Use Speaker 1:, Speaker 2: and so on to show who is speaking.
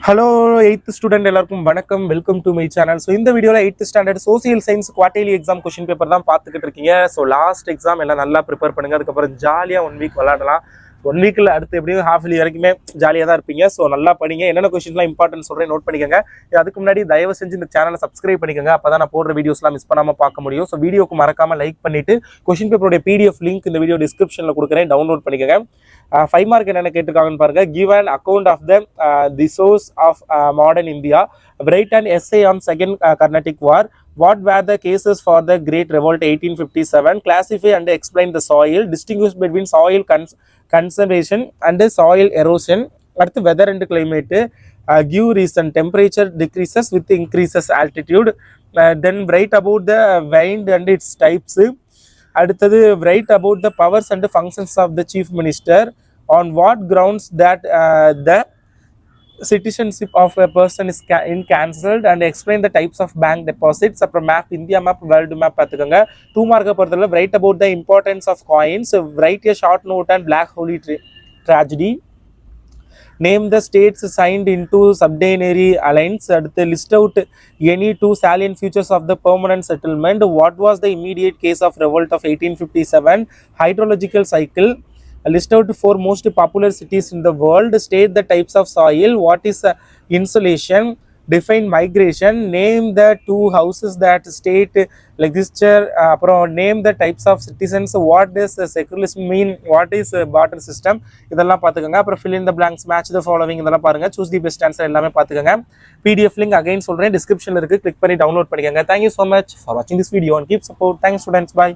Speaker 1: Hello 8th student எல்லாருக்கும் வணக்கம் welcome to my channel. So இந்த வீடியோவில் 8th standard social science quarterly exam question paper தான் பார்த்துக்கிட்டு இருக்கீங்க. ஸோ லாஸ்ட் எக்ஸாம் எல்லாம் நல்லா ப்ரிப்பேர் பண்ணுங்க. அதுக்கப்புறம் ஜாலியாக 1 வீக் விளாடலாம். 1 வீக்கில் அடுத்து எப்படியும் ஹாஃப் இயர்லி வரைக்குமே ஜாலியாக தான் இருப்பீங்க. ஸோ நல்லா படிங்க. என்னென்ன கொஸ்டின்லாம் இம்பார்ட்டன்ட் சொல்கிறேன், நோட் பண்ணிக்கோங்க. அதுக்கு முன்னாடி தயவு செஞ்சு இந்த சேனலை சப்ஸ்கிரைப் பண்ணிக்கோங்க. அப்போ தான் நான் போடுற வீடியோஸ்லாம் மிஸ் பண்ணாமல் பார்க்க முடியும். ஸோ வீடியோக்கு மறக்காமல் லைக் பண்ணிவிட்டு கொஸ்டின் பேப்பரோட PDF லிங்க் இந்த வீடியோ டிஸ்கிரிப்ஷனில் கொடுக்குறேன், டவுன்லோட் பண்ணிக்கோங்க. 5 மார்க் என்னென்ன கேட்டிருக்காங்கன்னு பாருங்க. Give an account of the source of modern India, write and essay on second Carnatic war, what were the cases for the great revolt 1857, classify and explain the soil, distinguish between soil conservation and soil erosion, அடுத்து weather and climate, give reason, temperature decreases with increases altitude, then write about the wind and its types, அடுத்தது write about the powers and functions of the chief minister, on what grounds that the citizenship of a person is cancelled, and explain the types of bank deposits. அப்புறம் map, India map, world map பார்த்துக்கோங்க. 2 மார்க்கை பொறுத்தவரை write about the importance of coins, write a short note on black holy tragedy, name the states signed into subsidiary alliance, அடுத்து list out any 2 salient features of the permanent settlement, what was the immediate case of revolt of 1857, hydrological cycle, list out 4 most popular cities in the world, state the types of soil, what is insulation, define migration, name the 2 houses that state legislature, அப்புறம் name the types of citizens, what does secularism mean, what is barter system, இதெல்லாம் பார்த்துக்கோங்க. அப்புறம் fill in the blanks, match the following, இதெல்லாம் பாருங்க. choose the best answer எல்லாமே பார்த்துக்கோங்க. PDF link again சொல்றேன், டிஸ்கிரிப்ஷன்ல இருக்கு, கிளிக் பண்ணி டவுன்லோட் பண்ணிக்கோங்க. Thank you so much for watching this video and keep support. Thanks students, bye.